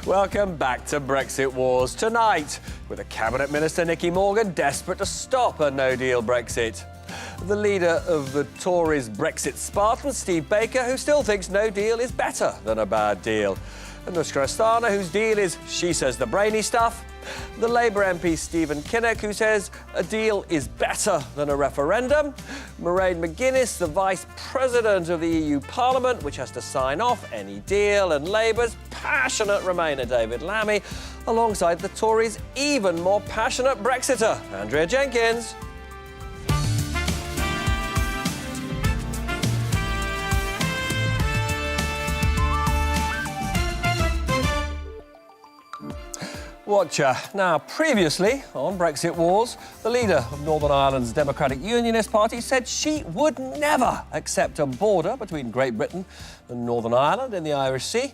Welcome back to Brexit Wars tonight, with a Cabinet Minister, Nicky Morgan, desperate to stop a no-deal Brexit. The leader of the Tories' Brexit Spartans, Steve Baker, who still thinks no deal is better than a bad deal. Anushka Asthana, whose deal is, she says, the brainy stuff. The Labour MP Stephen Kinnock, who says a deal is better than a referendum. Mairead McGuinness, the Vice President of the EU Parliament, which has to sign off any deal, and Labour's passionate Remainer David Lammy, alongside the Tories' even more passionate Brexiter, Andrea Jenkins. Watcher. Now, previously on Brexit Wars, the leader of Northern Ireland's Democratic Unionist Party said she would never accept a border between Great Britain and Northern Ireland in the Irish Sea,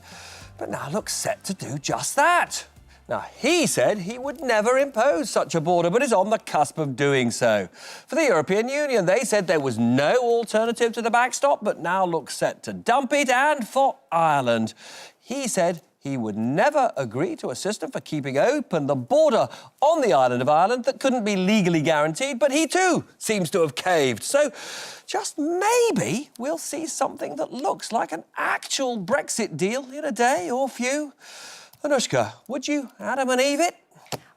but now looks set to do just that. Now, he said he would never impose such a border, but is on the cusp of doing so. For the European Union, they said there was no alternative to the backstop, but now looks set to dump it. And for Ireland, he said he would never agree to a system for keeping open the border on the island of Ireland that couldn't be legally guaranteed, but he too seems to have caved. So just maybe we'll see something that looks like an actual Brexit deal in a day or few. Anushka, would you Adam and Eve it?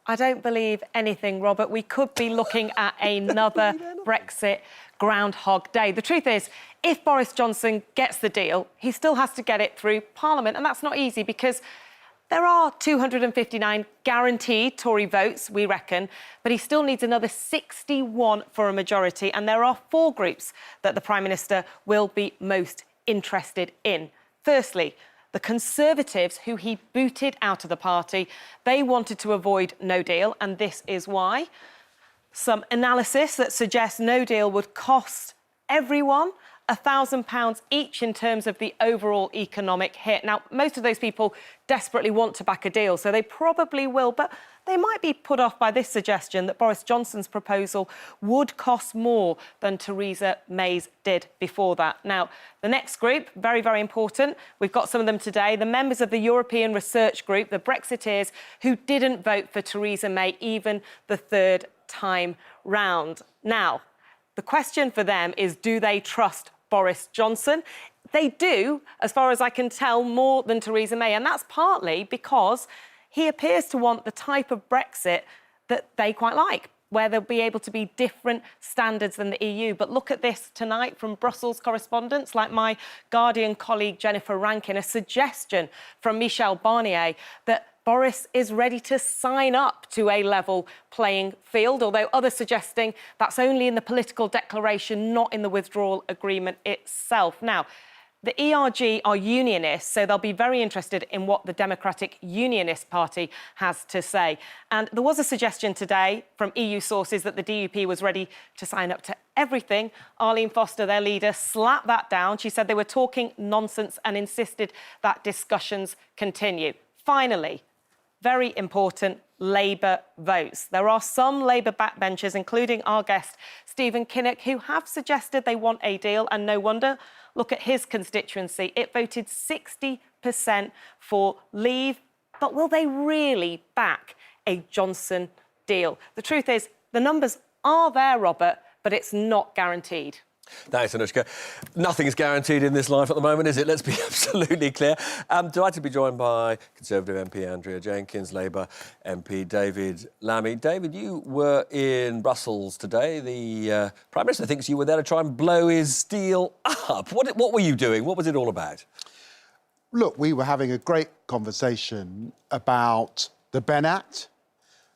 I don't believe anything, Robert. We could be looking at another Brexit Groundhog Day. The truth is, if Boris Johnson gets the deal, he still has to get it through Parliament, and that's not easy because there are 259 guaranteed Tory votes, we reckon, but he still needs another 61 for a majority, and there are 4 groups that the Prime Minister will be most interested in. Firstly, the Conservatives, who he booted out of the party, they wanted to avoid no deal, and this is why. Some analysis that suggests no deal would cost everyone £1,000 each in terms of the overall economic hit. Now, most of those people desperately want to back a deal, so they probably will, but they might be put off by this suggestion that Boris Johnson's proposal would cost more than Theresa May's did before that. Now, the next group, very, very important, we've got some of them today, the members of the European Research Group, the Brexiteers, who didn't vote for Theresa May even the third time round. Now, the question for them is, do they trust Boris Johnson? They do, as far as I can tell, more than Theresa May, and that's partly because he appears to want the type of Brexit that they quite like, where there'll be able to be different standards than the EU. But look at this tonight from Brussels correspondents like my Guardian colleague Jennifer Rankin, a suggestion from Michel Barnier that Boris is ready to sign up to a level playing field, although others suggesting that's only in the political declaration, not in the withdrawal agreement itself. Now, the ERG are unionists, so they'll be very interested in what the Democratic Unionist Party has to say. And there was a suggestion today from EU sources that the DUP was ready to sign up to everything. Arlene Foster, their leader, slapped that down. She said they were talking nonsense and insisted that discussions continue. Finally, very important, Labour votes. There are some Labour backbenchers, including our guest Stephen Kinnock, who have suggested they want a deal, and no wonder. Look at his constituency. It voted 60% for leave, but will they really back a Johnson deal? The truth is, the numbers are there, Robert, but it's not guaranteed. Thanks, Anushka. Nothing is guaranteed in this life at the moment, is it? Let's be absolutely clear. I'm delighted to be joined by Conservative MP Andrea Jenkins, Labour MP David Lammy. David, you were in Brussels today. The Prime Minister thinks you were there to try and blow his deal up. What were you doing? What was it all about? Look, we were having a great conversation about the Ben Act,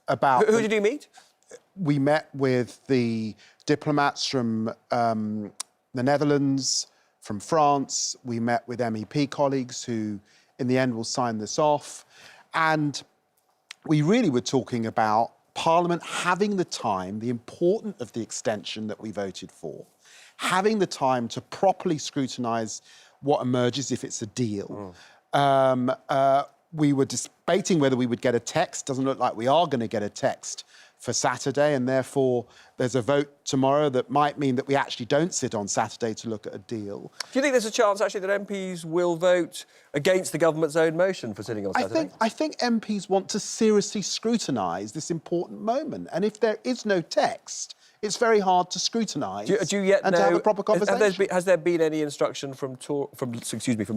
about... Who did you meet? We met with the diplomats from the Netherlands, from France. We met with MEP colleagues who, in the end, will sign this off. And we really were talking about Parliament having the time, the importance of the extension that we voted for, having the time to properly scrutinise what emerges if it's a deal. We were debating whether we would get a text. Doesn't look like we are going to get a text for Saturday, and therefore there's a vote tomorrow that might mean that we actually don't sit on Saturday to look at a deal. Do you think there's a chance, actually, that MPs will vote against the government's own motion for sitting on Saturday? I think MPs want to seriously scrutinise this important moment, and if there is no text, it's very hard to scrutinise do you yet and know, to have a proper conversation. Has there been any instruction from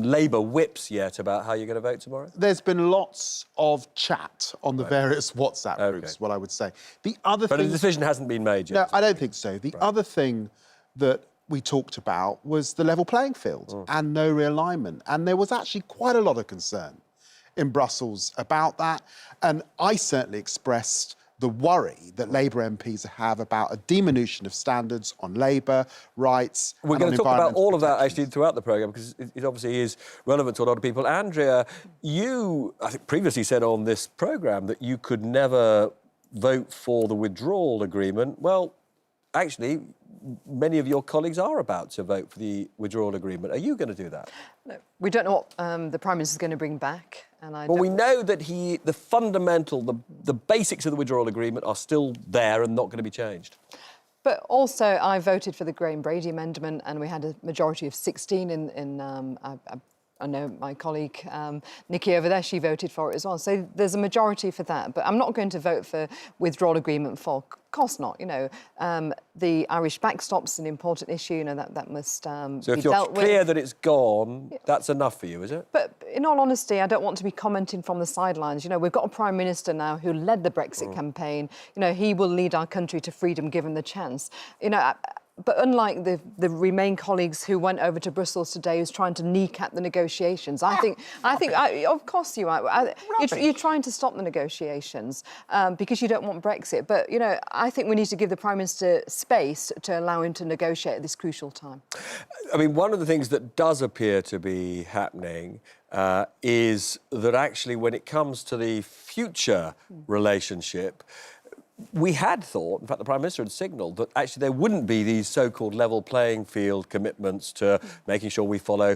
Labour whips yet about how you're going to vote tomorrow? There's been lots of chat on the various WhatsApp groups, what I would say. The other But a decision hasn't been made yet? No, I don't think so. The other thing that we talked about was the level playing field and no realignment. And there was actually quite a lot of concern in Brussels about that. And I certainly expressed the worry that Labour MPs have about a diminution of standards on labour rights. We're going to talk about all of that actually throughout the programme, because it obviously is relevant to a lot of people. Andrea, you, I think, previously said on this programme that you could never vote for the withdrawal agreement. Well, actually, many of your colleagues are about to vote for the withdrawal agreement. Are you going to do that? No, we don't know what the Prime Minister is going to bring back. Well, we know that the fundamental, the basics of the withdrawal agreement are still there and not going to be changed. But also, I voted for the Graham-Brady amendment, and we had a majority of 16 I know my colleague Nikki over there, she voted for it as well. So there's a majority for that. But I'm not going to vote for withdrawal agreement for. Of course not. You know, the Irish backstop's an important issue. You know, that must be dealt with. So if you're clear that it's gone, that's enough for you, is it? But in all honesty, I don't want to be commenting from the sidelines. You know, we've got a Prime Minister now who led the Brexit campaign. You know, he will lead our country to freedom given the chance. You know, but unlike the Remain colleagues who went over to Brussels today, who's trying to kneecap the negotiations, I think, of course you are. You're trying to stop the negotiations because you don't want Brexit. But, you know, I think we need to give the Prime Minister space to allow him to negotiate at this crucial time. I mean, one of the things that does appear to be happening is that actually when it comes to the future relationship, we had thought, in fact, the Prime Minister had signalled that actually there wouldn't be these so-called level playing field commitments to making sure we follow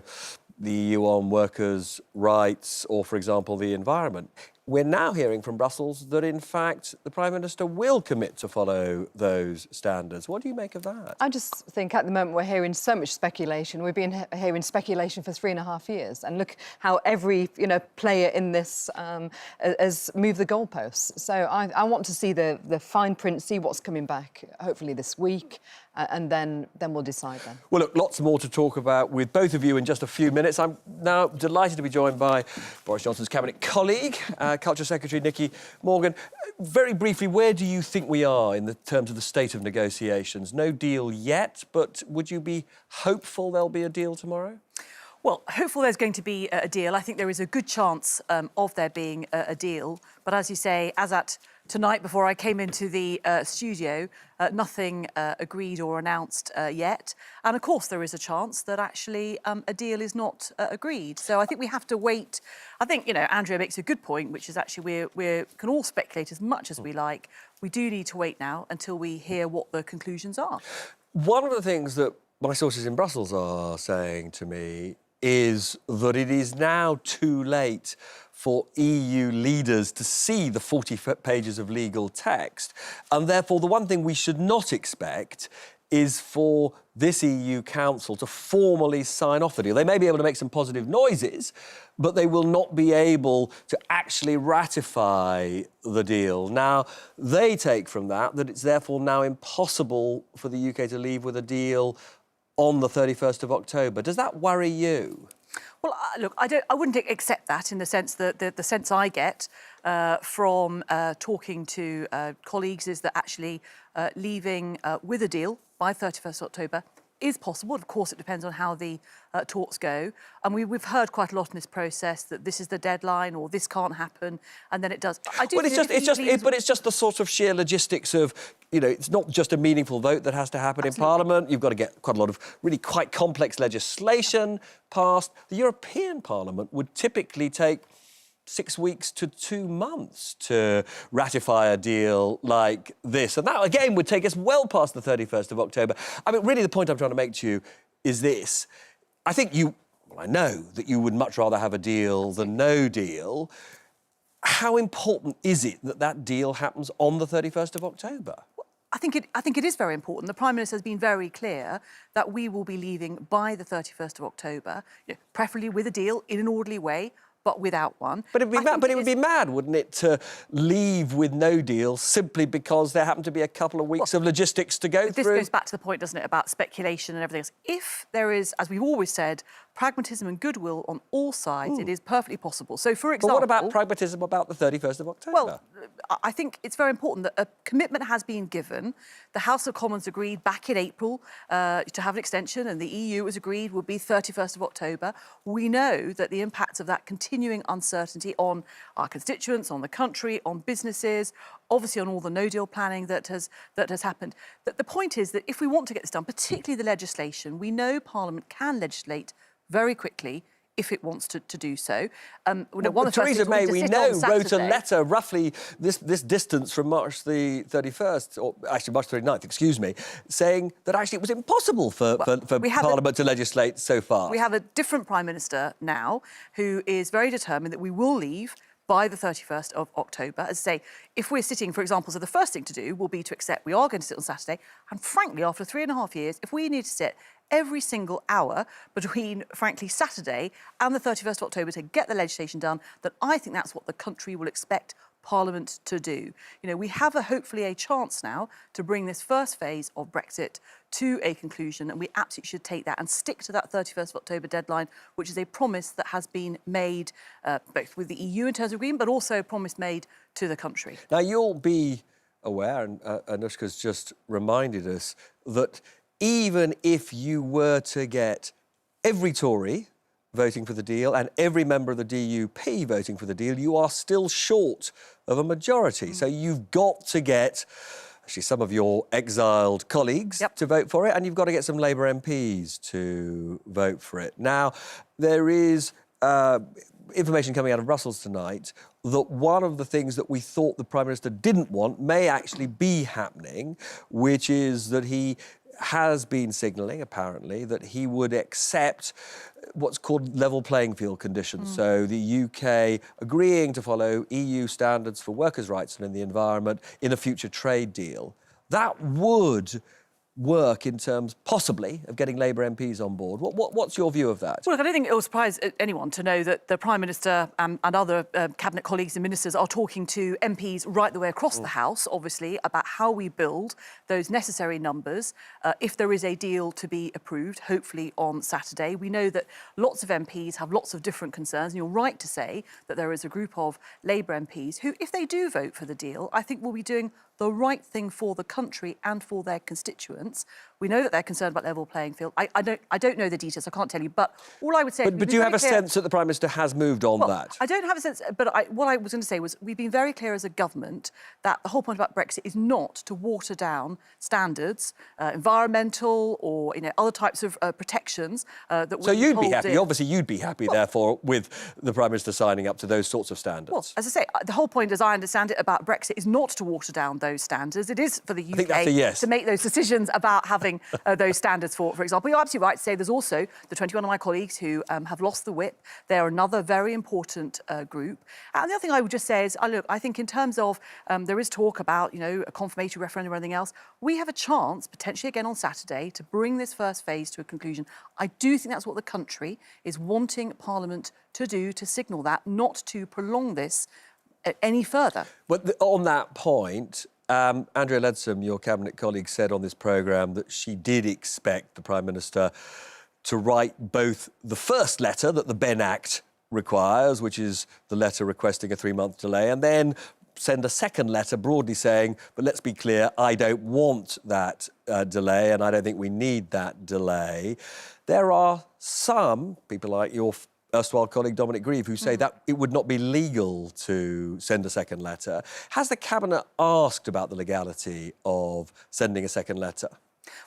the EU on workers' rights or, for example, the environment. We're now hearing from Brussels that, in fact, the Prime Minister will commit to follow those standards. What do you make of that? I just think at the moment we're hearing so much speculation. We've been hearing speculation for 3.5 years. And look how every, player in this has moved the goalposts. So I want to see the fine print, see what's coming back, hopefully this week. And then we'll decide then. Well, look, lots more to talk about with both of you in just a few minutes. I'm now delighted to be joined by Boris Johnson's Cabinet colleague, Culture Secretary Nicky Morgan. Very briefly, where do you think we are in the terms of the state of negotiations? No deal yet, but would you be hopeful there'll be a deal tomorrow? Well, hopeful there's going to be a deal. I think there is a good chance of there being a deal. But as you say, as at tonight, before I came into the studio, nothing agreed or announced yet. And of course, there is a chance that actually a deal is not agreed. So I think we have to wait. I think, Andrea makes a good point, which is actually we can all speculate as much as we like. We do need to wait now until we hear what the conclusions are. One of the things that my sources in Brussels are saying to me is that it is now too late for EU leaders to see the 40 pages of legal text. And therefore, the one thing we should not expect is for this EU Council to formally sign off the deal. They may be able to make some positive noises, but they will not be able to actually ratify the deal. Now, they take from that it's therefore now impossible for the UK to leave with a deal on the 31st of October. Does that worry you? Well, look, I wouldn't accept that in the sense that the sense I get from talking to colleagues is that actually leaving with a deal by 31st October is possible. Of course, it depends on how the talks go. And we've heard quite a lot in this process that this is the deadline or this can't happen, and then it does. But it's just the sort of sheer logistics of, it's not just a meaningful vote that has to happen in Parliament. You've got to get quite a lot of really quite complex legislation passed. The European Parliament would typically take 6 weeks to 2 months to ratify a deal like this. And that, again, would take us well past the 31st of October. I mean, really, the point I'm trying to make to you is this. I know that you would much rather have a deal than no deal. how important is it that that deal happens on the 31st of October? I think it is very important. The Prime Minister has been very clear that we will be leaving by the 31st of October, preferably with a deal in an orderly way, but without one. But it would be mad, wouldn't it, to leave with no deal simply because there happen to be a couple of weeks of logistics to go through? This goes back to the point, doesn't it, about speculation and everything else. If there is, as we've always said, pragmatism and goodwill on all sides, it is perfectly possible. So, for example... But what about pragmatism about the 31st of October? Well, I think it's very important that a commitment has been given. The House of Commons agreed back in April to have an extension, and the EU has agreed would be 31st of October. We know that the impact of that continuing uncertainty on our constituents, on the country, on businesses, obviously on all the no-deal planning that has happened. The point is that if we want to get this done, particularly the legislation, we know Parliament can legislate very quickly if it wants to do so. Theresa May, we know, wrote a letter roughly this distance from March the 31st, or actually March 29th, excuse me, saying that actually it was impossible for Parliament to legislate so far. We have a different Prime Minister now who is very determined that we will leave by the 31st of October. As I say, if we're sitting, for example, so the first thing to do will be to accept we are going to sit on Saturday. And frankly, after 3.5 years, if we need to sit every single hour between, frankly, Saturday and the 31st of October to get the legislation done, then I think that's what the country will expect Parliament to do. We have hopefully a chance now to bring this first phase of Brexit to a conclusion, and we absolutely should take that and stick to that 31st of October deadline, which is a promise that has been made both with the EU in terms of agreement, but also a promise made to the country. Now, you'll be aware, and Anushka's just reminded us, that even if you were to get every Tory voting for the deal and every member of the DUP voting for the deal, you are still short of a majority. So you've got to get, actually, some of your exiled colleagues to vote for it, and you've got to get some Labour MPs to vote for it. Now, there is information coming out of Brussels tonight that one of the things that we thought the Prime Minister didn't want may actually be happening, which is that he has been signalling, apparently, that he would accept what's called level playing field conditions. So the UK agreeing to follow EU standards for workers' rights and in the environment in a future trade deal. That would work in terms, possibly, of getting Labour MPs on board. What's your view of that? Well, look, I don't think it will surprise anyone to know that the Prime Minister and other Cabinet colleagues and ministers are talking to MPs right the way across the House, obviously, about how we build those necessary numbers if there is a deal to be approved, hopefully on Saturday. We know that lots of MPs have lots of different concerns, and you're right to say that there is a group of Labour MPs who, if they do vote for the deal, I think will be doing the right thing for the country and for their constituents. We know that they're concerned about level playing field. I don't know the details, I can't tell you, but all I would say... But do you have a sense that the Prime Minister has moved on that? I don't have a sense, but what I was going to say was we've been very clear as a government that the whole point about Brexit is not to water down standards, environmental or other types of protections that So you'd be happy, obviously you'd be happy, therefore, with the Prime Minister signing up to those sorts of standards? Well, as I say, the whole point, as I understand it, about Brexit is not to water down those standards. It is for the UK to make those decisions about having those standards for example. You're absolutely right to say there's also the 21 of my colleagues who have lost the whip. They're another very important group. And the other thing I would just say is, look, I think in terms of there is talk about, a confirmatory referendum or anything else, we have a chance, potentially again on Saturday, to bring this first phase to a conclusion. I do think that's what the country is wanting Parliament to do, to signal that, not to prolong this any further. But on that point, Andrea Leadsom, your Cabinet colleague, said on this programme that she did expect the Prime Minister to write both the first letter that the Ben Act requires, which is the letter requesting a 3-month delay, and then send a second letter broadly saying, but let's be clear, I don't want that delay and I don't think we need that delay. There are some people like your erstwhile colleague Dominic Grieve who say that it would not be legal to send a second letter. Has the Cabinet asked about the legality of sending a second letter?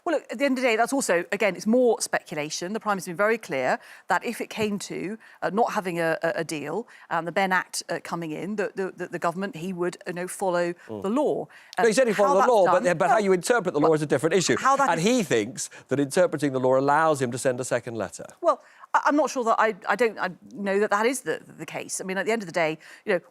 Well, look, at the end of the day, that's also, again, it's more speculation. The Prime Minister's been very clear that if it came to not having a deal and the Ben Act coming in, the government, he would follow the law. No, he said he'd follow the law, but how you interpret the law is a different issue. And he thinks that interpreting the law allows him to send a second letter. Well, I'm not sure that I know that that is the case. I mean, at the end of the day,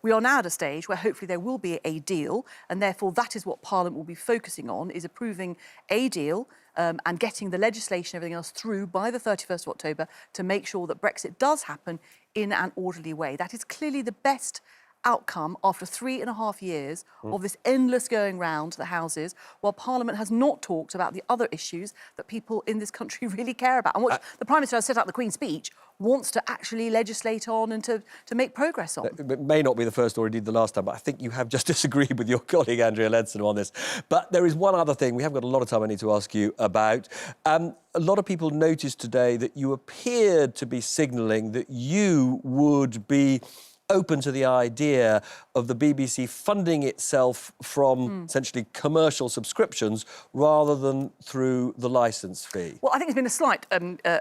we are now at a stage where hopefully there will be a deal, and therefore that is what Parliament will be focusing on, is approving a deal and getting the legislation and everything else through by the 31st of October to make sure that Brexit does happen in an orderly way. That is clearly the best outcome after 3.5 years of this endless going round the Houses, while Parliament has not talked about the other issues that people in this country really care about. And what the Prime Minister has set out the Queen's speech wants to actually legislate on and to make progress on. It may not be the first or indeed the last time, but I think you have just disagreed with your colleague Andrea Leadsom on this. But there is one other thing, we haven't got a lot of time I need to ask you about. A lot of people noticed today that you appeared to be signalling that you would be open to the idea of the BBC funding itself from essentially commercial subscriptions rather than through the licence fee. Well, I think there's been a slight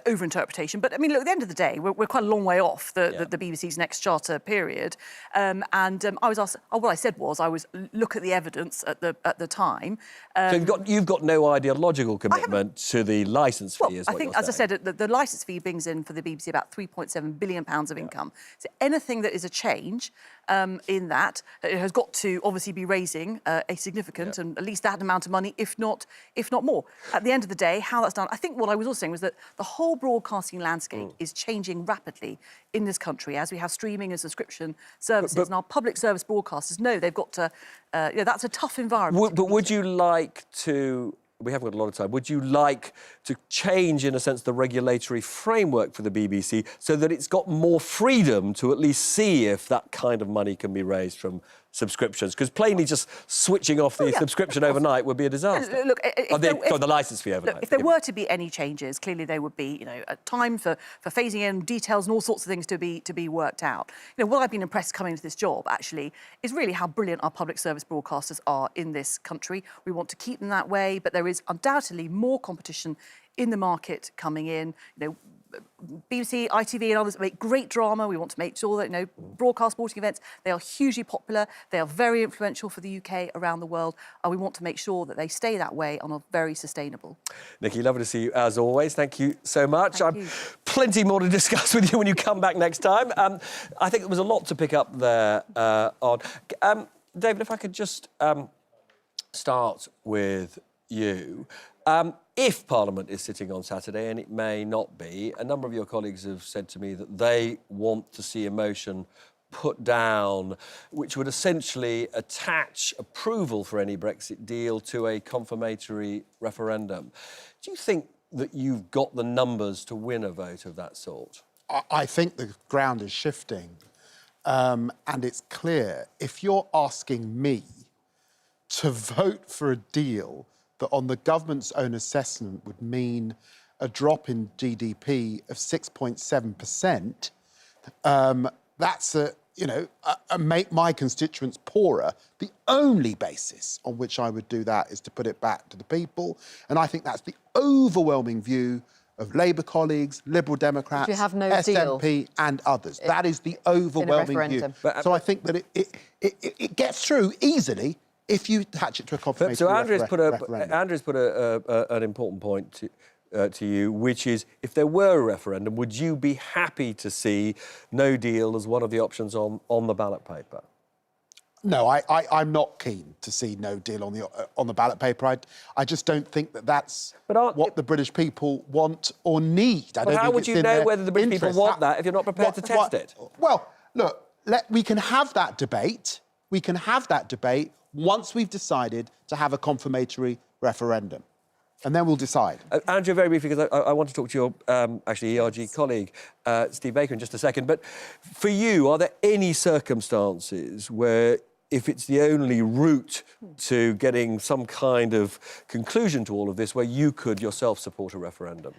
over-interpretation, but I mean, look, at the end of the day, we're quite a long way off the BBC's next charter period. I was asked, what I said was, I was look at the evidence at the time. So you've got no ideological commitment to the licence fee, is what I think, you're as I saying. said, the licence fee brings in for the BBC about £3.7 billion of income. So anything that is a change in that, it has got to obviously be raising a significant and at least that amount of money, if not more. At the end of the day, how that's done, I think what I was also saying was that the whole broadcasting landscape is changing rapidly in this country as we have streaming and subscription services, and our public service broadcasters know they've got to, that's a tough environment. But would you like to... We haven't got a lot of time. Would you like to change, in a sense, the regulatory framework for the BBC so that it's got more freedom to at least see if that kind of money can be raised from subscriptions? Because plainly just switching off the subscription overnight would be a disaster. Look, the licence fee overnight. Look, if there were to be any changes, clearly there would be, a time for phasing in details and all sorts of things to be worked out. What I've been impressed coming into this job, actually, is really how brilliant our public service broadcasters are in this country. We want to keep them that way, but there is undoubtedly more competition in the market coming in. BBC, ITV and others make great drama. We want to make sure that, broadcast sporting events, they are hugely popular. They are very influential for the UK around the world. And we want to make sure that they stay that way and are very sustainable. Nikki, lovely to see you as always. Thank you so much. Plenty more to discuss with you when you come back next time. I think there was a lot to pick up there on. David, if I could just start with you. If Parliament is sitting on Saturday, and it may not be, a number of your colleagues have said to me that they want to see a motion put down which would essentially attach approval for any Brexit deal to a confirmatory referendum. Do you think that you've got the numbers to win a vote of that sort? I think the ground is shifting, and it's clear. If you're asking me to vote for a deal that on the government's own assessment would mean a drop in GDP of 6.7%, that's make my constituents poorer. The only basis on which I would do that is to put it back to the people. And I think that's the overwhelming view of Labour colleagues, Liberal Democrats, SNP and others. That is the overwhelming view. So I think that it gets through easily if you attach it to a confirmation. So Andrew's put an important point to you, which is, if there were a referendum, would you be happy to see no deal as one of the options on the ballot paper? No, I'm not keen to see no deal on the ballot paper. I just don't think that's what the British people want or need. How would you know whether the British people want that if you're not prepared to test it? Well, look, we can have that debate. We can have that debate once we've decided to have a confirmatory referendum. And then we'll decide. Andrew, very briefly, because I want to talk to your, ERG colleague, Steve Baker, in just a second. But for you, are there any circumstances where, if it's the only route to getting some kind of conclusion to all of this, where you could yourself support a referendum?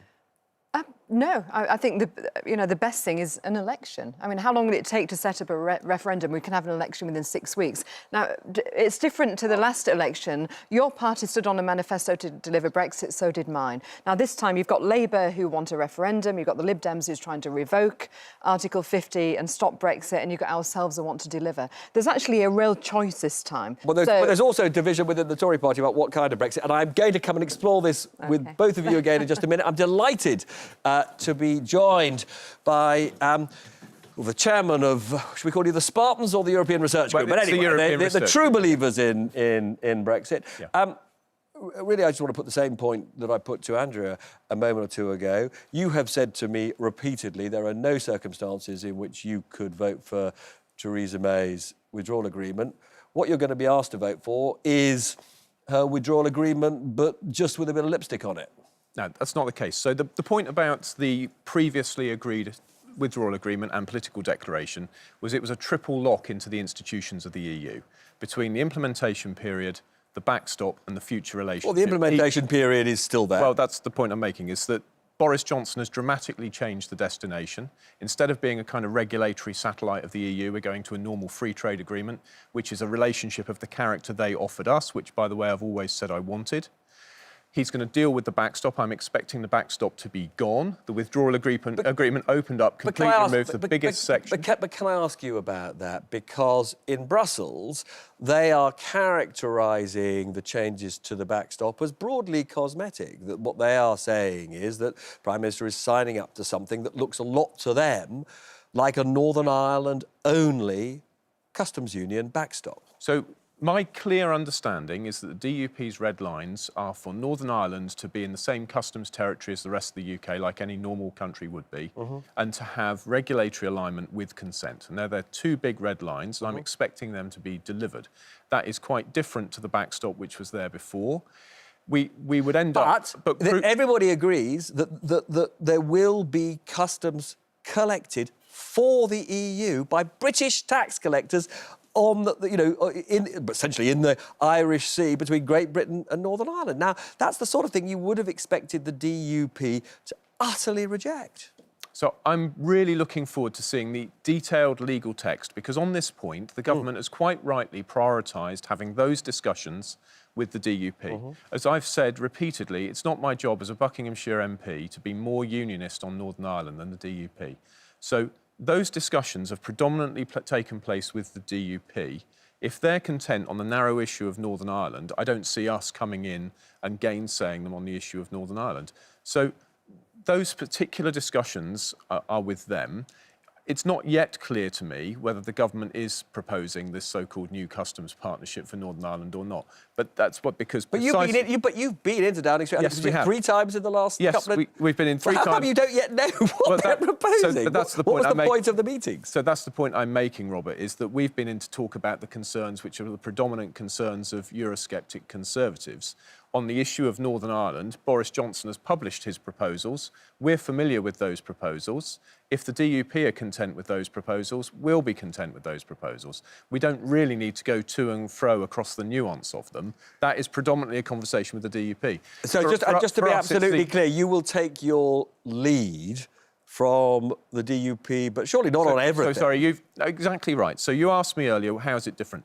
No, I think the best thing is an election. I mean, how long would it take to set up a referendum? We can have an election within 6 weeks. Now, it's different to the last election. Your party stood on a manifesto to deliver Brexit, so did mine. Now, this time you've got Labour who want a referendum, you've got the Lib Dems who's trying to revoke Article 50 and stop Brexit, and you've got ourselves who want to deliver. There's actually a real choice this time. But there's also a division within the Tory party about what kind of Brexit, and I'm going to come and explore this with both of you again in just a minute. I'm delighted to be joined by the chairman of, should we call you the Spartans or the European Research Group? Well, But anyway, the true Group. believers in Brexit. Yeah. Really, I just want to put the same point that I put to Andrea a moment or two ago. You have said to me repeatedly there are no circumstances in which you could vote for Theresa May's withdrawal agreement. What you're going to be asked to vote for is her withdrawal agreement, but just with a bit of lipstick on it. No, that's not the case. So the point about the previously agreed withdrawal agreement and political declaration was it was a triple lock into the institutions of the EU between the implementation period, the backstop and the future relationship. Well, the implementation period is still there. Well, that's the point I'm making, is that Boris Johnson has dramatically changed the destination. Instead of being a kind of regulatory satellite of the EU, we're going to a normal free trade agreement, which is a relationship of the character they offered us, which, by the way, I've always said I wanted. He's going to deal with the backstop. I'm expecting the backstop to be gone. The withdrawal agreement opened up, completely removed the biggest section. But can I ask you about that? Because in Brussels, they are characterising the changes to the backstop as broadly cosmetic. That what they are saying is that Prime Minister is signing up to something that looks a lot to them like a Northern Ireland-only customs union backstop. So my clear understanding is that the DUP's red lines are for Northern Ireland to be in the same customs territory as the rest of the UK, like any normal country would be, and to have regulatory alignment with consent. And they're two big red lines, and I'm expecting them to be delivered. That is quite different to the backstop which was there before. We would end up... But everybody agrees that there will be customs collected for the EU by British tax collectors on essentially in the Irish Sea between Great Britain and Northern Ireland. Now, that's the sort of thing you would have expected the DUP to utterly reject. So I'm really looking forward to seeing the detailed legal text, because on this point, the government has quite rightly prioritised having those discussions with the DUP. As I've said repeatedly, it's not my job as a Buckinghamshire MP to be more unionist on Northern Ireland than the DUP. So those discussions have predominantly taken place with the DUP. If they're content on the narrow issue of Northern Ireland, I don't see us coming in and gainsaying them on the issue of Northern Ireland. So those particular discussions are with them. It's not yet clear to me whether the government is proposing this so-called new customs partnership for Northern Ireland or not. But that's because... But you've been into Downing Street, yes, we have. 3 times in the last couple of... Yes, we've been in 3 times. How come you don't yet know what they're proposing? But that's the point what was the point of the meetings? So that's the point I'm making, Robert, is that we've been in to talk about the concerns which are the predominant concerns of Eurosceptic Conservatives. On the issue of Northern Ireland, Boris Johnson has published his proposals. We're familiar with those proposals. If the DUP are content with those proposals, we'll be content with those proposals. We don't really need to go to and fro across the nuance of them. That is predominantly a conversation with the DUP. So just to be absolutely clear, you will take your lead from the DUP, but surely not on everything. So sorry, you've exactly right. So you asked me earlier, how is it different?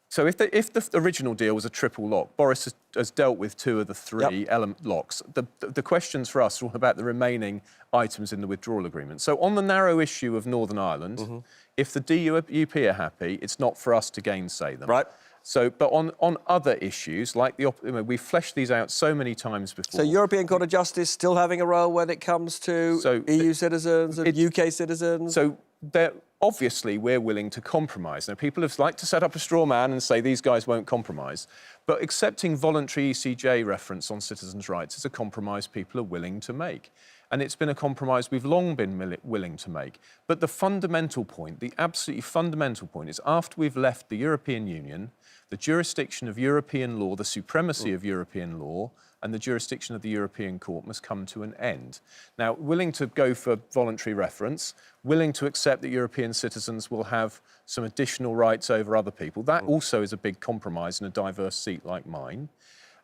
So if the original deal was a triple lock, Boris has dealt with 2 of the 3 element locks. The questions for us are all about the remaining items in the withdrawal agreement. So on the narrow issue of Northern Ireland, if the DUP are happy, it's not for us to gainsay them. Right. So, but on other issues, like we've fleshed these out so many times before. So European Court of Justice still having a role when it comes to EU citizens and UK citizens? So obviously, we're willing to compromise. Now, people have liked to set up a straw man and say these guys won't compromise. But accepting voluntary ECJ reference on citizens' rights is a compromise people are willing to make. And it's been a compromise we've long been willing to make. But the fundamental point, the absolutely fundamental point, is after we've left the European Union, the jurisdiction of European law, the supremacy of European law, and the jurisdiction of the European Court must come to an end. Now, willing to go for voluntary reference, willing to accept that European citizens will have some additional rights over other people. That also is a big compromise in a diverse seat like mine.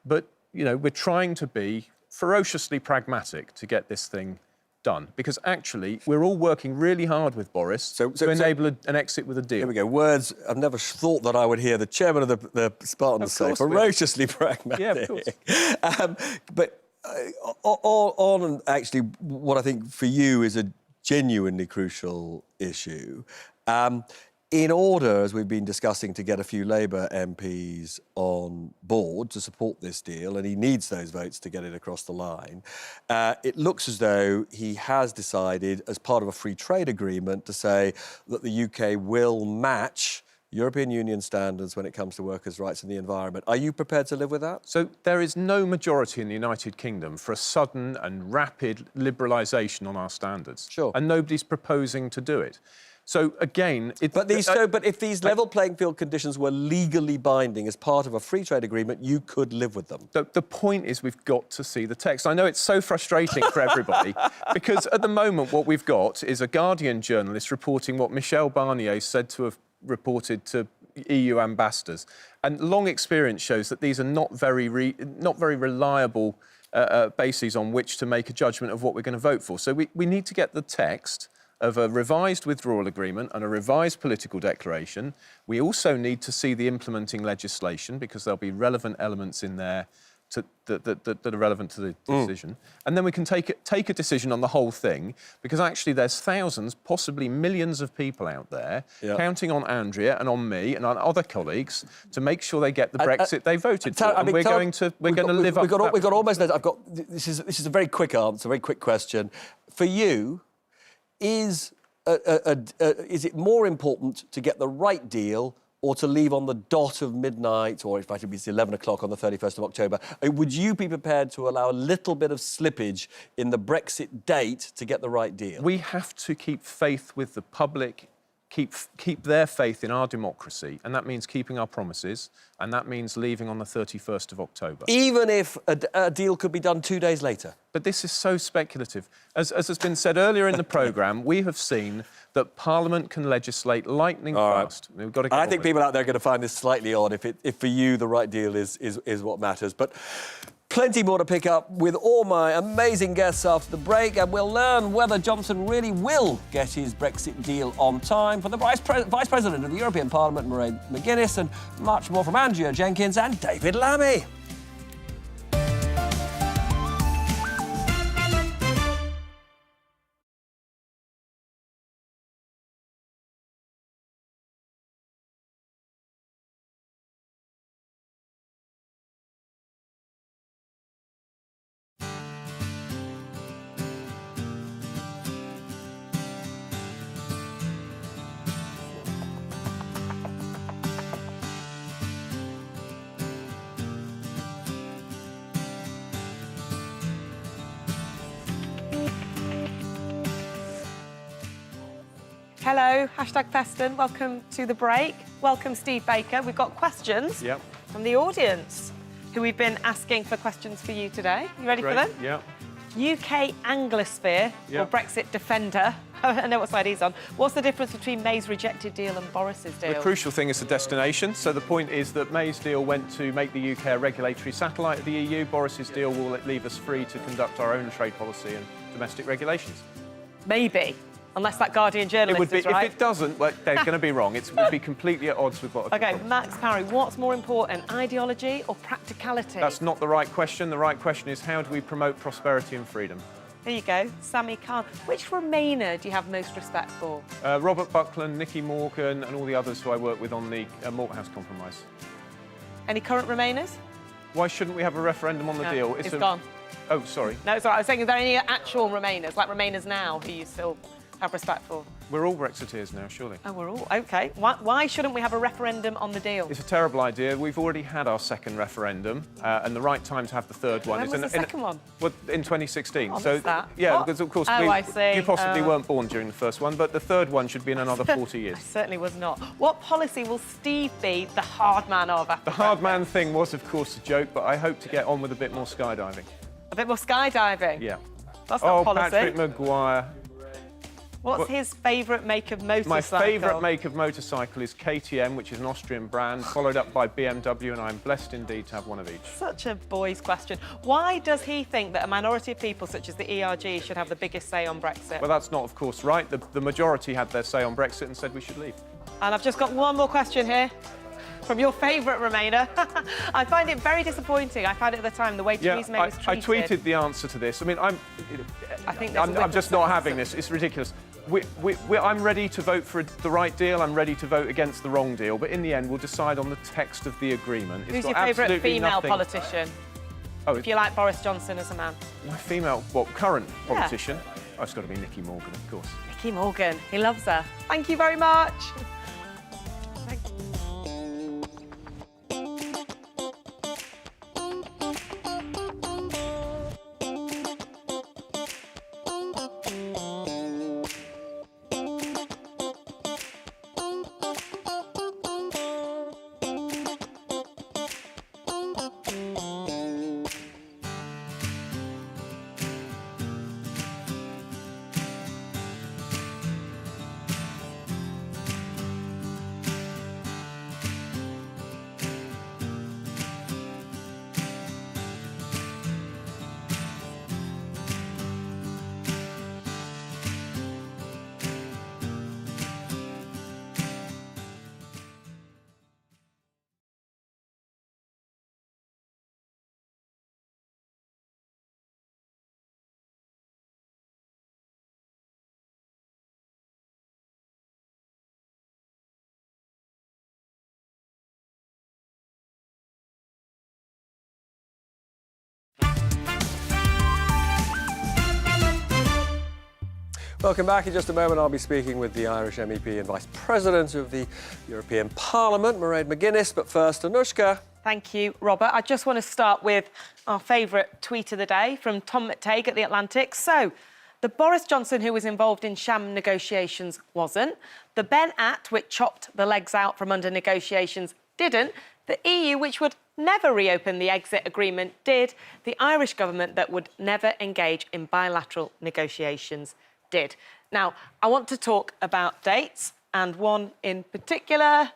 But, we're trying to be ferociously pragmatic to get this thing done, because actually we're all working really hard with Boris to enable an exit with a deal. Here we go. Words I've never thought that I would hear the chairman of the Spartans say. Ferociously pragmatic. Yeah, of course. But on actually what I think for you is a genuinely crucial issue. in order, as we've been discussing, to get a few Labour MPs on board to support this deal, and he needs those votes to get it across the line, it looks as though he has decided, as part of a free trade agreement, to say that the UK will match European Union standards when it comes to workers' rights and the environment. Are you prepared to live with that? So there is no majority in the United Kingdom for a sudden and rapid liberalisation on our standards. Sure. And nobody's proposing to do it. So again, But if these level playing field conditions were legally binding as part of a free trade agreement, you could live with them. The point is we've got to see the text. I know it's so frustrating for everybody because at the moment what we've got is a Guardian journalist reporting what Michel Barnier said to have reported to EU ambassadors. And long experience shows that these are not very reliable bases on which to make a judgment of what we're going to vote for. So we need to get the text of a revised withdrawal agreement and a revised political declaration. We also need to see the implementing legislation because there'll be relevant elements in there that are relevant to the decision. And then we can take a decision on the whole thing because actually there's thousands, possibly millions of people out there counting on Andrea and on me and on other colleagues to make sure they get the Brexit they voted for. And we're going to live up to that. We've got almost... This is a very quick answer, a very quick question. For you, is it more important to get the right deal or to leave on the dot of midnight, or in fact it's 11 o'clock on the 31st of October? Would you be prepared to allow a little bit of slippage in the Brexit date to get the right deal? We have to keep faith with the public, keep their faith in our democracy, and that means keeping our promises, and that means leaving on the 31st of October. Even if a deal could be done 2 days later? But this is so speculative. As has been said earlier in the programme, we have seen that Parliament can legislate lightning fast. We've got to get I think people out there are going to find this slightly odd if for you the right deal is what matters. But plenty more to pick up with all my amazing guests after the break, and we'll learn whether Johnson really will get his Brexit deal on time. For the Vice President of the European Parliament, Mairead McGuinness, and much more from Andrea Jenkins and David Lammy. Hello, #Peston. Welcome to the break. Welcome, Steve Baker. We've got questions from the audience who we've been asking for questions for you today. You ready for them? Yeah. UK Anglosphere or Brexit defender. I know what side he's on. What's the difference between May's rejected deal and Boris's deal? The crucial thing is the destination. So the point is that May's deal went to make the UK a regulatory satellite of the EU. Boris's deal will leave us free to conduct our own trade policy and domestic regulations. Maybe. Unless that Guardian journalist is right. If it doesn't, well, they're going to be wrong. It would be completely at odds with what... OK, Max Parry, what's more important, ideology or practicality? That's not the right question. The right question is how do we promote prosperity and freedom? There you go. Sammy Khan. Which Remainer do you have most respect for? Robert Buckland, Nicky Morgan and all the others who I work with on the Malthouse Compromise. Any current Remainers? Why shouldn't we have a referendum on the deal? It's gone. Oh, sorry. No, it's all right. I was saying, are there any actual Remainers, like Remainers now, who you still have respect for? We're all Brexiteers now, surely. Oh, we're all? OK. Why shouldn't we have a referendum on the deal? It's a terrible idea. We've already had our second referendum, and the right time to have the third one is... When was the second one? Well, in 2016. Oh, so that? Yeah, what? because of course I see. you possibly weren't born during the first one, but the third one should be in another 40 years. I certainly was not. What policy will Steve be the hard man of after The hard man thing was, of course, a joke, but I hope to get on with a bit more skydiving. A bit more skydiving? Yeah. That's not policy. Patrick Maguire. What's his favourite make of motorcycle? My favourite make of motorcycle is KTM, which is an Austrian brand, followed up by BMW, and I'm blessed indeed to have one of each. Such a boy's question. Why does he think that a minority of people, such as the ERG, should have the biggest say on Brexit? Well, that's not, of course, right. The majority had their say on Brexit and said we should leave. And I've just got one more question here. From your favourite Remainer. I find it very disappointing. I found it at the time, the way Theresa May was treated. I tweeted the answer to this. I mean, I'm just not having this. It's ridiculous. I'm ready to vote for the right deal. I'm ready to vote against the wrong deal. But in the end, we'll decide on the text of the agreement. Who's your favourite female politician? Oh, if you like Boris Johnson as a man. My female, current politician? Oh, it's got to be Nicky Morgan, of course. Nicky Morgan, he loves her. Thank you very much. Welcome back. In just a moment, I'll be speaking with the Irish MEP and Vice President of the European Parliament, Mairead McGuinness. But first, Anushka. Thank you, Robert. I just want to start with our favourite tweet of the day from Tom McTague at The Atlantic. So, the Boris Johnson who was involved in sham negotiations wasn't. The Ben At, which chopped the legs out from under negotiations, didn't. The EU, which would never reopen the exit agreement, did. The Irish government that would never engage in bilateral negotiations did. Now, I want to talk about dates, and one in particular,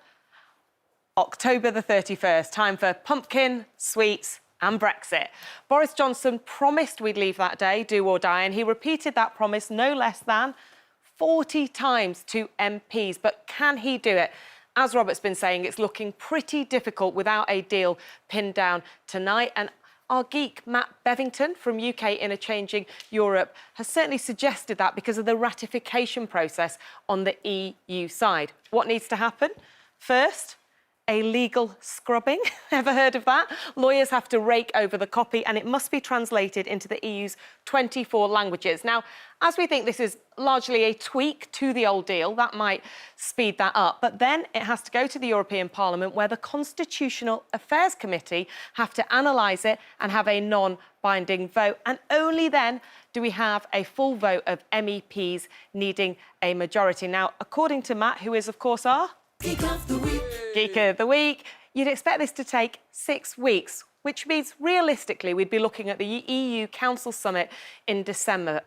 October the 31st, time for pumpkin, sweets and Brexit. Boris Johnson promised we'd leave that day, do or die, and he repeated that promise no less than 40 times to MPs. But can he do it? As Robert's been saying, it's looking pretty difficult without a deal pinned down tonight. And our geek, Matt Bevington from UK Inner Changing Europe, has certainly suggested that because of the ratification process on the EU side. What needs to happen? First, a legal scrubbing. Ever heard of that? Lawyers have to rake over the copy and it must be translated into the EU's 24 languages. Now, as we think this is largely a tweak to the old deal, that might speed that up. But then it has to go to the European Parliament, where the Constitutional Affairs Committee have to analyse it and have a non-binding vote. And only then do we have a full vote of MEPs needing a majority. Now, according to Matt, who is, of course, our Geek of the Week. Geek of the Week. You'd expect this to take 6 weeks, which means realistically we'd be looking at the EU Council Summit in December.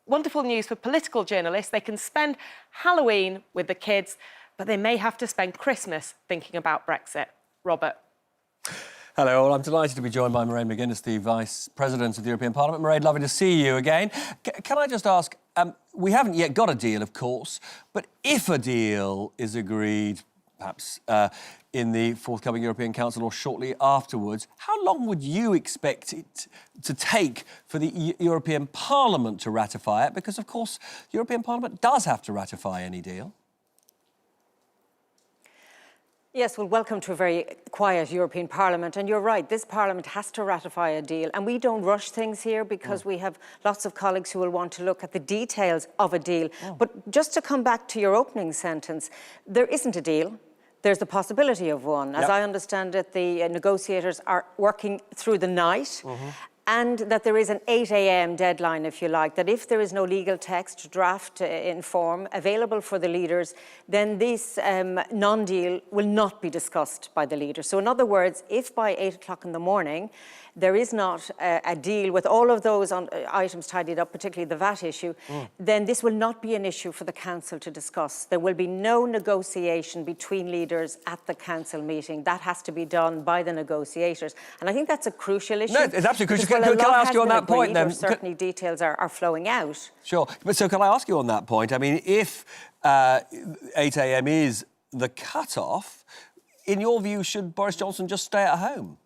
Wonderful news for political journalists. They can spend Halloween with the kids, but they may have to spend Christmas thinking about Brexit. Robert. Hello, all. I'm delighted to be joined by Mairead McGuinness, the Vice President of the European Parliament. Mairead, lovely to see you again. Can I just ask, we haven't yet got a deal, of course, but if a deal is agreed, perhaps in the forthcoming European Council or shortly afterwards, how long would you expect it to take for the European Parliament to ratify it? Because, of course, the European Parliament does have to ratify any deal. Yes, well, welcome to a very quiet European Parliament. And you're right, this Parliament has to ratify a deal. And we don't rush things here because we have lots of colleagues who will want to look at the details of a deal. But just to come back to your opening sentence, there isn't a deal. There's the possibility of one. As I understand it, the negotiators are working through the night. And that there is an 8 a.m. deadline, if you like, that if there is no legal text, draft in form, available for the leaders, then this non-deal will not be discussed by the leaders. So in other words, if by 8 o'clock in the morning, there is not a deal with all of those items tidied up, particularly the VAT issue, then this will not be an issue for the Council to discuss. There will be no negotiation between leaders at the Council meeting. That has to be done by the negotiators. And I think that's a crucial issue. No, it's absolutely crucial. Can I ask you on that point, then? Certainly details are flowing out. Sure. But so can I ask you on that point? I mean, if 8 a.m. is the cut-off, in your view, should Boris Johnson just stay at home?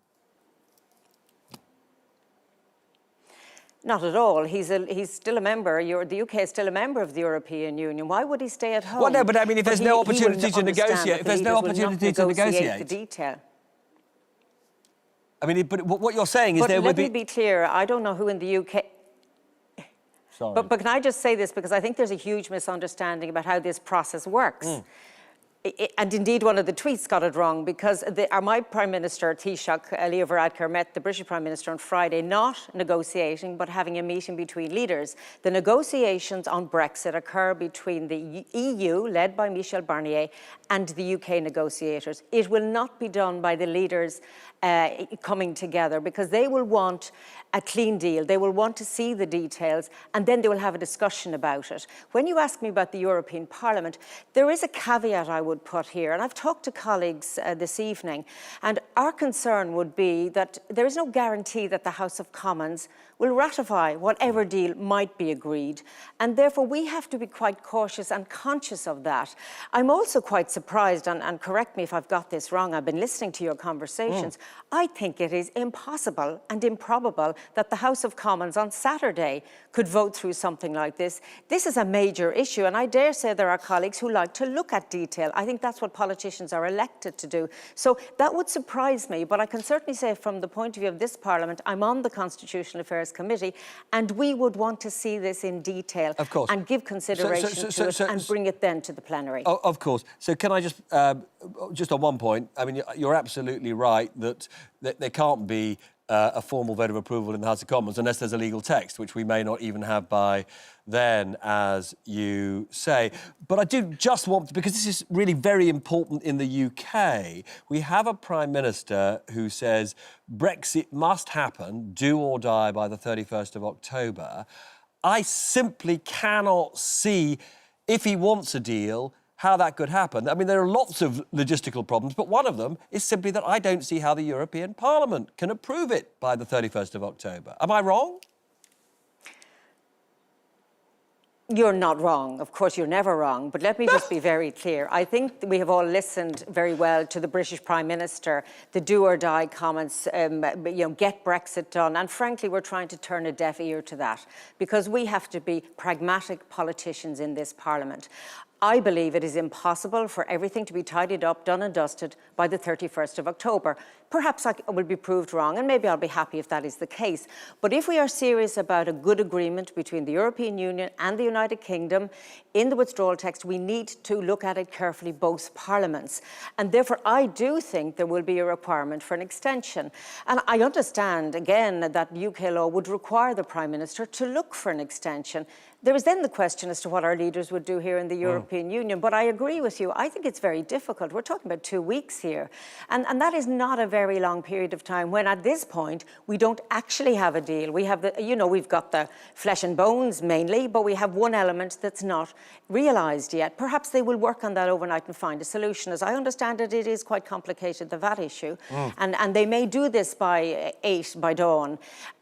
Not at all. He's still a member. The UK is still a member of the European Union. Why would he stay at home? Well, no, but I mean, if there's no opportunity to negotiate, the detail. I mean, but what you're saying is there would be... Let me be clear. I don't know who in the UK... Sorry. But can I just say this, because I think there's a huge misunderstanding about how this process works. And indeed, one of the tweets got it wrong, because my Prime Minister, Taoiseach Leo Varadkar, met the British Prime Minister on Friday, not negotiating, but having a meeting between leaders. The negotiations on Brexit occur between the EU, led by Michel Barnier, and the UK negotiators. It will not be done by the leaders coming together, because they will want a clean deal. They will want to see the details, and then they will have a discussion about it. When you ask me about the European Parliament, there is a caveat I would put here, and I've talked to colleagues this evening, and our concern would be that there is no guarantee that the House of Commons will ratify whatever deal might be agreed, and therefore we have to be quite cautious and conscious of that. I'm also quite surprised, and correct me if I've got this wrong, I've been listening to your conversations. I think it is impossible and improbable that the House of Commons on Saturday could vote through something like this. This is a major issue, and I dare say there are colleagues who like to look at detail. I think that's what politicians are elected to do. So that would surprise me, but I can certainly say from the point of view of this Parliament, I'm on the Constitutional Affairs Committee, and we would want to see this in detail, of course, and give consideration to it and bring it then to the plenary. Of course. So can I just on one point, I mean, you're absolutely right that there can't be a formal vote of approval in the House of Commons unless there's a legal text, which we may not even have by then, as you say. But I do just want to, because this is really very important in the UK, we have a Prime Minister who says Brexit must happen, do or die, by the 31st of October. I simply cannot see, if he wants a deal, how that could happen. I mean, there are lots of logistical problems, but one of them is simply that I don't see how the European Parliament can approve it by the 31st of October. Am I wrong? You're not wrong. Of course, you're never wrong. But let me just be very clear. I think we have all listened very well to the British Prime Minister, the do-or-die comments, get Brexit done. And frankly, we're trying to turn a deaf ear to that, because we have to be pragmatic politicians in this Parliament. I believe it is impossible for everything to be tidied up, done and dusted by the 31st of October. Perhaps I will be proved wrong, and maybe I'll be happy if that is the case. But if we are serious about a good agreement between the European Union and the United Kingdom in the withdrawal text, we need to look at it carefully, both parliaments. And therefore, I do think there will be a requirement for an extension. And I understand, again, that UK law would require the Prime Minister to look for an extension. There is then the question as to what our leaders would do here in the European Union. But I agree with you. I think it's very difficult. We're talking about 2 weeks here. And that is not a very long period of time when, at this point, we don't actually have a deal. We have we've got the flesh and bones mainly, but we have one element that's not realised yet. Perhaps they will work on that overnight and find a solution. As I understand it, it is quite complicated, the VAT issue. And they may do this by 8 by dawn.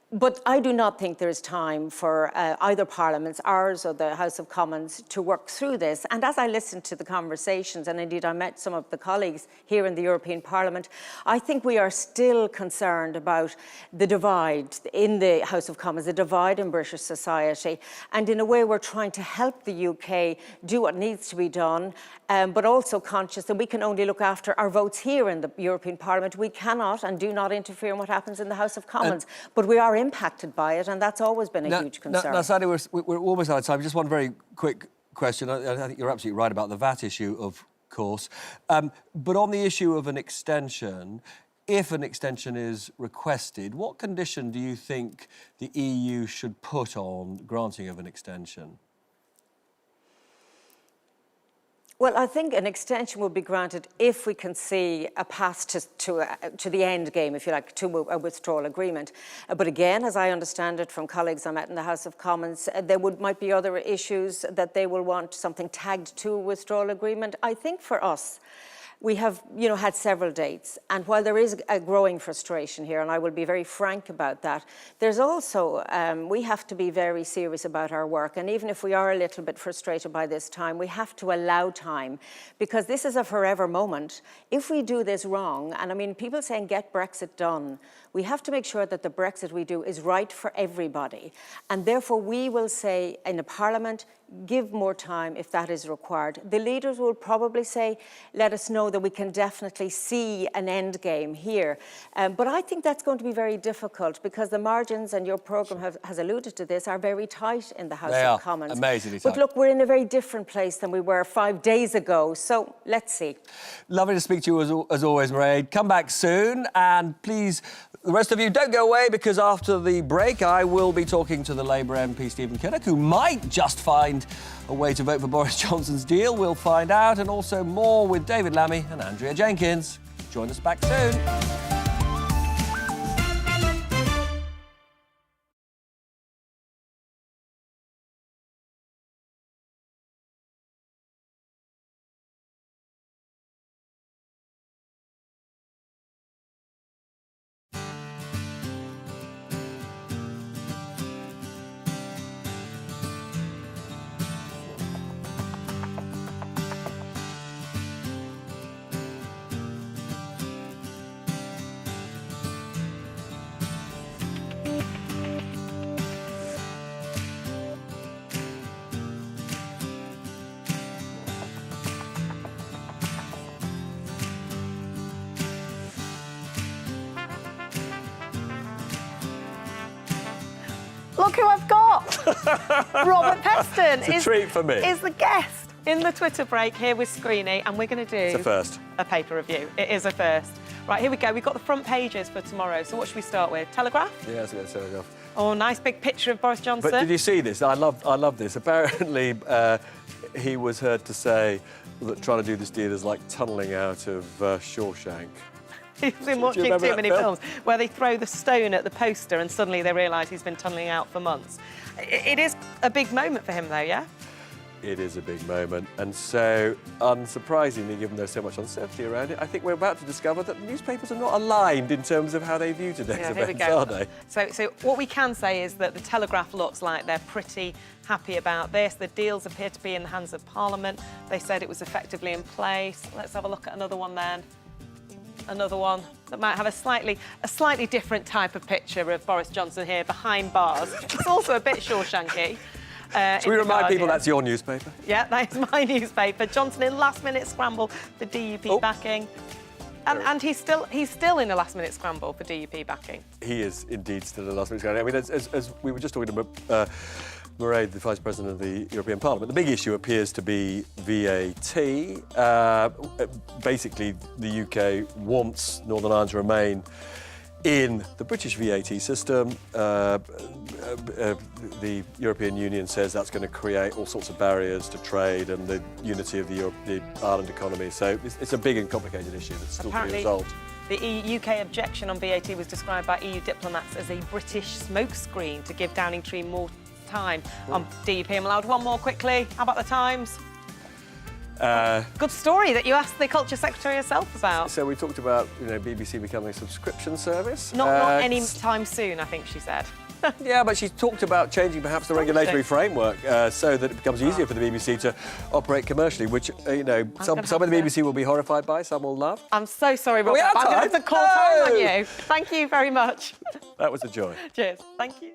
But I do not think there is time for either parliaments, ours or the House of Commons, to work through this. And as I listened to the conversations, and indeed I met some of the colleagues here in the European Parliament, I think we are still concerned about the divide in the House of Commons, the divide in British society. And in a way, we're trying to help the UK do what needs to be done, but also conscious that we can only look after our votes here in the European Parliament. We cannot and do not interfere in what happens in the House of Commons. But we are impacted by it, and that's always been a huge concern. Now, Sally, we're almost out of time. Just one very quick question. I think you're absolutely right about the VAT issue, of course. But on the issue of an extension, if an extension is requested, what condition do you think the EU should put on granting of an extension? Well, I think an extension will be granted if we can see a path to the end game, if you like, to a withdrawal agreement. But again, as I understand it from colleagues I met in the House of Commons, there might be other issues that they will want something tagged to a withdrawal agreement. I think for us, we have, had several dates. And while there is a growing frustration here, and I will be very frank about that, there's also, we have to be very serious about our work. And even if we are a little bit frustrated by this time, we have to allow time, because this is a forever moment. If we do this wrong, and I mean, people saying get Brexit done, we have to make sure that the Brexit we do is right for everybody. And therefore, we will say in the Parliament, give more time if that is required. The leaders will probably say, let us know that we can definitely see an end game here. But I think that's going to be very difficult, because the margins, and your programme has alluded to this, are very tight in the House of Commons. Amazingly tight. But look, we're in a very different place than we were 5 days ago, so let's see. Lovely to speak to you as always, Mairead. Come back soon, and please, the rest of you, don't go away, because after the break I will be talking to the Labour MP Stephen Kinnock, who might just find a way to vote for Boris Johnson's deal. We'll find out, and also more with David Lammy and Andrea Jenkins. Join us back soon. Look who I've got! Robert Peston It's a treat for me. Is the guest in the Twitter break here with Screeny, and we're going to do... It's a first. A paper review. It is a first. Right, here we go. We've got the front pages for tomorrow. So what should we start with? Telegraph? Yeah, let's get the Telegraph. Oh, nice big picture of Boris Johnson. But did you see this? I love this. Apparently, he was heard to say that trying to do this deal is like tunnelling out of Shawshank. He's been watching too many films where they throw the stone at the poster and suddenly they realise he's been tunnelling out for months. It is a big moment for him, though, yeah? It is a big moment, and so, unsurprisingly, given there's so much uncertainty around it, I think we're about to discover that the newspapers are not aligned in terms of how they view today's events, are they? So what we can say is that the Telegraph looks like they're pretty happy about this. The deals appear to be in the hands of Parliament. They said it was effectively in place. Let's have a look at another one then. Another one that might have a slightly different type of picture of Boris Johnson here behind bars. It's also a bit Shawshanky. Should we remind people that's your newspaper? Yeah, that is my newspaper. Johnson in last-minute scramble for DUP backing. And he's still in a last-minute scramble for DUP backing. He is indeed still in a last-minute scramble. I mean, as we were just talking about Mairead, the Vice President of the European Parliament, the big issue appears to be VAT. Basically, the UK wants Northern Ireland to remain in the British VAT system. The European Union says that's going to create all sorts of barriers to trade and the unity of the Ireland economy. So it's a big and complicated issue that's still to be resolved. The UK objection on VAT was described by EU diplomats as a British smokescreen to give Downing Street more time on DUP. I'm allowed one more quickly. How about the Times? Good story that you asked the Culture Secretary herself about. So we talked about, BBC becoming a subscription service. Not any time soon, I think she said. Yeah, but she talked about changing perhaps the regulatory framework so that it becomes easier for the BBC to operate commercially, which, some of the BBC will be horrified by, some will love. I'm so sorry, Robert. I'm going to have to call time on you. Thank you very much. That was a joy. Cheers. Thank you.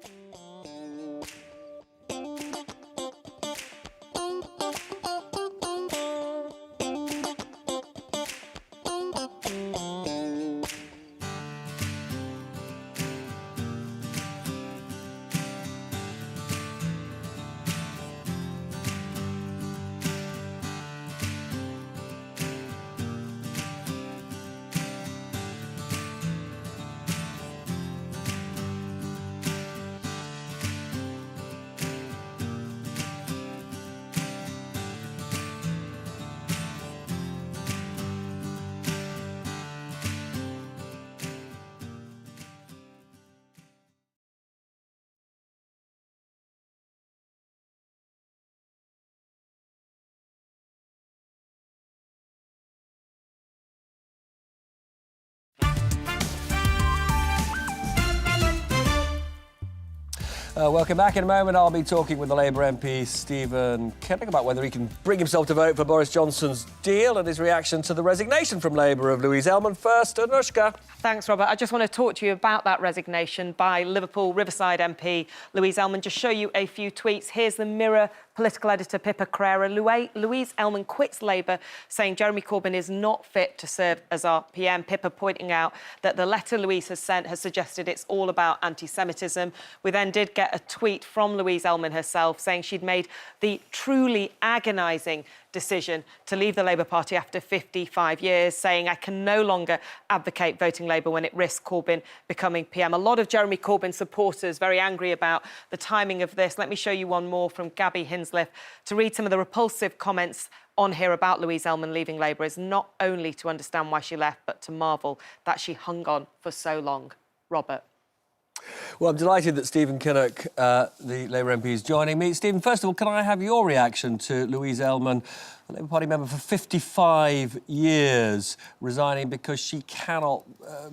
Welcome back. In a moment, I'll be talking with the Labour MP Stephen Kinnock about whether he can bring himself to vote for Boris Johnson's deal and his reaction to the resignation from Labour of Louise Ellman. First, Anushka. Thanks, Robert. I just want to talk to you about that resignation by Liverpool Riverside MP Louise Ellman. Just show you a few tweets. Here's the Mirror political editor Pippa Crerar. Louise Ellman quits Labour, saying Jeremy Corbyn is not fit to serve as our PM. Pippa pointing out that the letter Louise has sent has suggested it's all about anti-Semitism. We then did get a tweet from Louise Ellman herself saying she'd made the truly agonising decision to leave the Labour Party after 55 years, saying I can no longer advocate voting Labour when it risks Corbyn becoming PM. A lot of Jeremy Corbyn supporters very angry about the timing of this. Let me show you one more from Gabby Hinsliff. To read some of the repulsive comments on here about Louise Ellman leaving Labour is not only to understand why she left, but to marvel that she hung on for so long. Robert. Well, I'm delighted that Stephen Kinnock, the Labour MP, is joining me. Stephen, first of all, can I have your reaction to Louise Ellman, a Labour Party member for 55 years, resigning because she cannot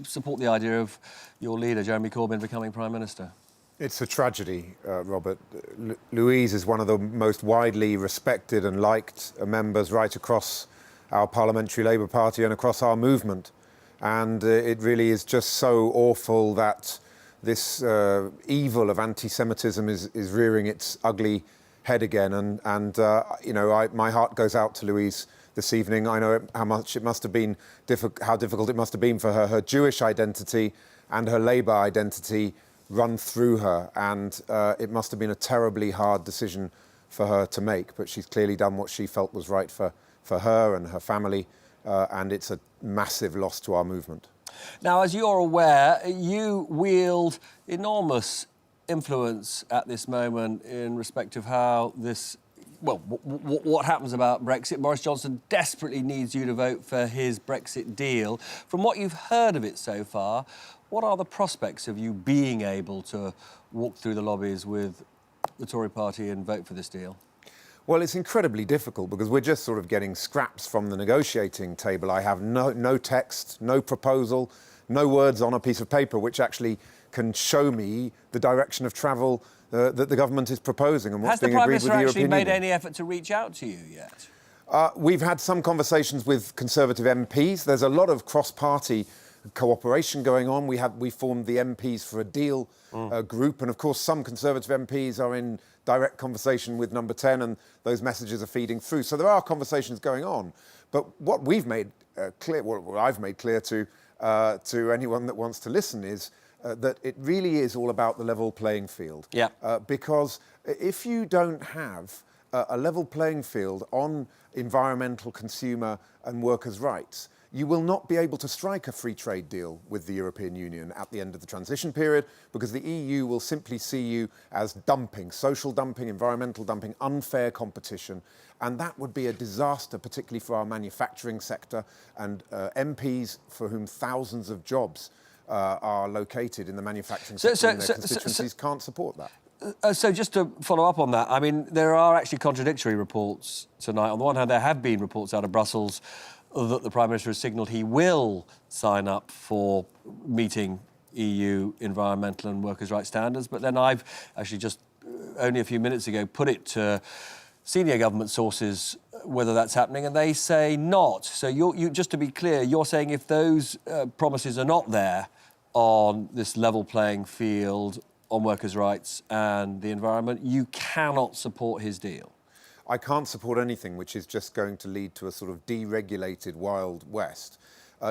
support the idea of your leader, Jeremy Corbyn, becoming Prime Minister? It's a tragedy, Robert. Louise is one of the most widely respected and liked members right across our Parliamentary Labour Party and across our movement. And it really is just so awful that this evil of anti-Semitism is rearing its ugly head again. And you know, my heart goes out to Louise this evening. I know how much it must have been, how difficult it must have been for her. Her Jewish identity and her Labour identity run through her, and it must have been a terribly hard decision for her to make. But she's clearly done what she felt was right for her and her family, and it's a massive loss to our movement. Now, as you're aware, you wield enormous influence at this moment in respect of how this, well, what happens about Brexit. Boris Johnson desperately needs you to vote for his Brexit deal. From what you've heard of it so far, what are the prospects of you being able to walk through the lobbies with the Tory party and vote for this deal? Well, it's incredibly difficult because we're just sort of getting scraps from the negotiating table. I have no text, no proposal, no words on a piece of paper which actually can show me the direction of travel that the government is proposing and what's being agreed with the European Union. Has the Prime Minister actually made any effort to reach out to you yet? We've had some conversations with Conservative MPs. There's a lot of cross-party cooperation going on. We formed the MPs for a Deal group, and of course some Conservative MPs are in direct conversation with Number 10, and those messages are feeding through. So there are conversations going on. But what we've made clear, what I've made clear to anyone that wants to listen is that it really is all about the level playing field. Yeah. Because if you don't have a level playing field on environmental, consumer and workers' rights, you will not be able to strike a free trade deal with the European Union at the end of the transition period, because the EU will simply see you as dumping, social dumping, environmental dumping, unfair competition. And that would be a disaster, particularly for our manufacturing sector and MPs for whom thousands of jobs are located in the manufacturing sector and their constituencies can't support that. So just to follow up on that, I mean, there are actually contradictory reports tonight. On the one hand, there have been reports out of Brussels that the Prime Minister has signalled he will sign up for meeting EU environmental and workers' rights standards. But then I've actually just only a few minutes ago put it to senior government sources whether that's happening, and they say not. So you just to be clear, you're saying if those promises are not there on this level playing field on workers' rights and the environment, you cannot support his deal? I can't support anything which is just going to lead to a sort of deregulated Wild West,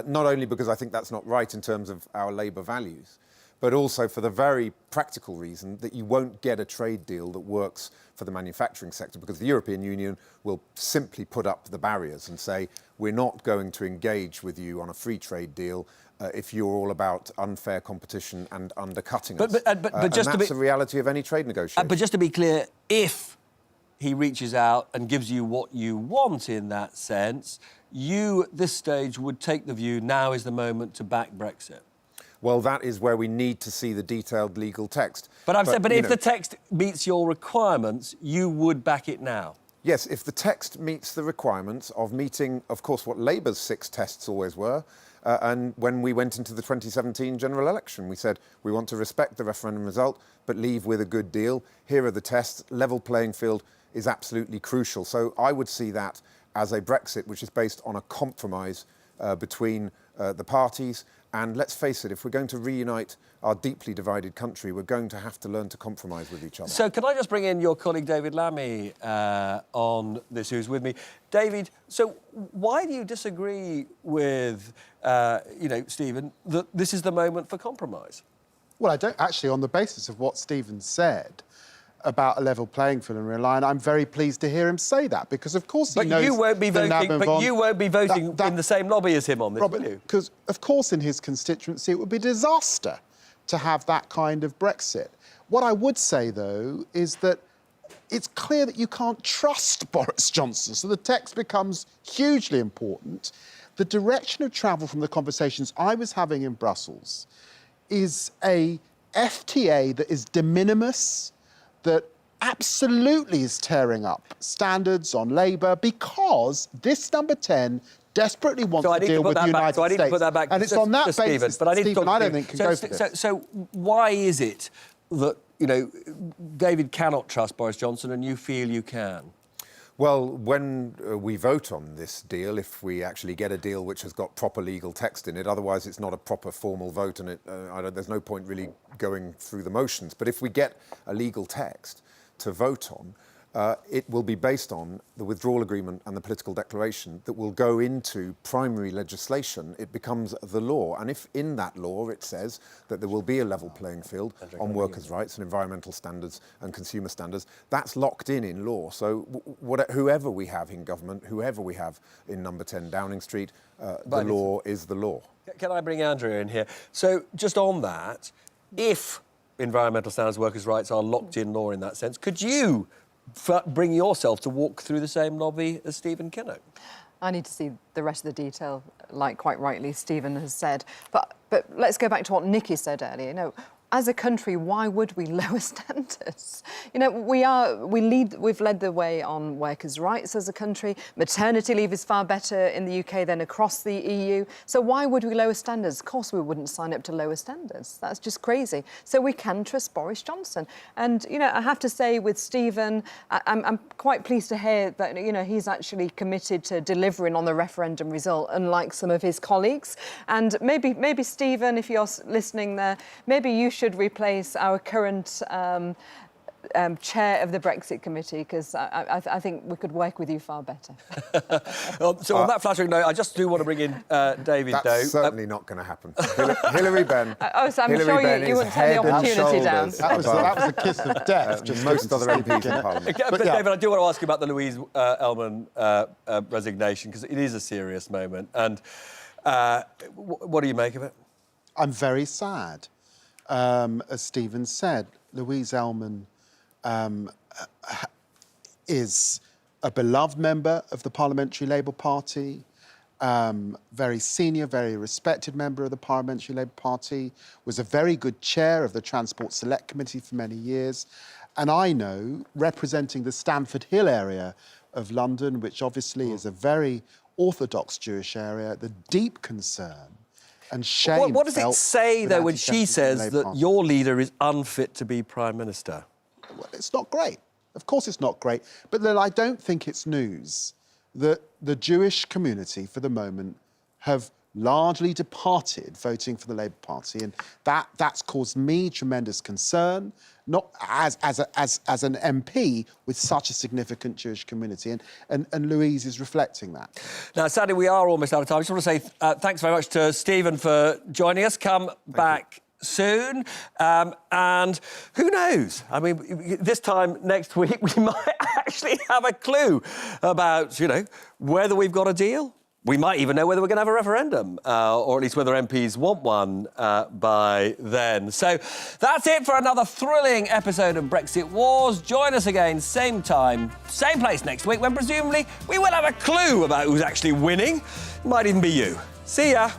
not only because I think that's not right in terms of our Labour values, but also for the very practical reason that you won't get a trade deal that works for the manufacturing sector, because the European Union will simply put up the barriers and say, we're not going to engage with you on a free trade deal if you're all about unfair competition and undercutting us. But just that's the reality of any trade negotiation. But just to be clear, if he reaches out and gives you what you want in that sense, you at this stage would take the view now is the moment to back Brexit. Well, that is where we need to see the detailed legal text. But if the text meets your requirements, you would back it now? Yes, if the text meets the requirements of meeting, of course, what Labour's 6 tests always were, And when we went into the 2017 general election, we said we want to respect the referendum result, but leave with a good deal. Here are the tests. Level playing field is absolutely crucial. So I would see that as a Brexit which is based on a compromise between the parties. And let's face it, if we're going to reunite our deeply divided country, we're going to have to learn to compromise with each other. So can I just bring in your colleague David Lammy on this, who's with me? David, so why do you disagree with, Stephen, that this is the moment for compromise? Well, I don't actually, on the basis of what Stephen said about a level playing field and realign, I'm very pleased to hear him say that, because of course he knows... You won't be voting in the same lobby as him on this, Robert, will you? Because, of course, in his constituency, it would be a disaster to have that kind of Brexit. What I would say, though, is that it's clear that you can't trust Boris Johnson, so the text becomes hugely important. The direction of travel from the conversations I was having in Brussels is a FTA that is de minimis, that absolutely is tearing up standards on Labour, because this number 10 desperately wants to deal with the United States. So I need to put that back. And it's on that basis but I need Stephen, to I don't think, can go for this. So why is it that, David cannot trust Boris Johnson and you feel you can? Well, when we vote on this deal, if we actually get a deal which has got proper legal text in it, otherwise it's not a proper formal vote and there's no point really going through the motions. But if we get a legal text to vote on, it will be based on the withdrawal agreement and the political declaration that will go into primary legislation. It becomes the law. And if in that law it says that there will be a level playing field on workers' rights and environmental standards and consumer standards, that's locked in law. So whoever we have in government, whoever we have in number 10 Downing Street, the law is the law. Can I bring Andrea in here? So just on that, if environmental standards, workers' rights are locked in law in that sense, could you bring yourself to walk through the same lobby as Stephen Kinnock? I need to see the rest of the detail, like quite rightly Stephen has said. But let's go back to what Nikki said earlier. As a country, why would we lower standards? We've led the way on workers' rights as a country. Maternity leave is far better in the UK than across the EU. So why would we lower standards? Of course we wouldn't sign up to lower standards. That's just crazy. So we can trust Boris Johnson. And, I have to say with Stephen, I'm quite pleased to hear that, he's actually committed to delivering on the referendum result, unlike some of his colleagues. And maybe Stephen, if you're listening there, maybe you should replace our current chair of the Brexit committee, because I think we could work with you far better. So on that flattering note, I just do want to bring in David, though. That's certainly not going to happen. Hillary Benn. So I'm sure you wouldn't turn the opportunity down. That was a kiss of death. Just most other MPs in Parliament. But David, I do want to ask you about the Louise Ellman resignation, because it is a serious moment. And what do you make of it? I'm very sad. As Stephen said, Louise Ellman is a beloved member of the Parliamentary Labour Party, very senior, very respected member of the Parliamentary Labour Party, was a very good chair of the Transport Select Committee for many years. And I know, representing the Stamford Hill area of London, which obviously is a very orthodox Jewish area, the deep concern and shame. What does it say, though, when she says that your leader is unfit to be Prime Minister? Well, it's not great. Of course it's not great. But then I don't think it's news that the Jewish community, for the moment, have largely departed voting for the Labour Party, and that's caused me tremendous concern, not as an MP with such a significant Jewish community, and Louise is reflecting that. Now, sadly, we are almost out of time. I just want to say thanks very much to Stephen for joining us. Come back soon, and who knows? I mean, this time next week we might actually have a clue about, whether we've got a deal. We might even know whether we're going to have a referendum, or at least whether MPs want one by then. So that's it for another thrilling episode of Brexit Wars. Join us again, same time, same place next week, when presumably we will have a clue about who's actually winning. It might even be you. See ya.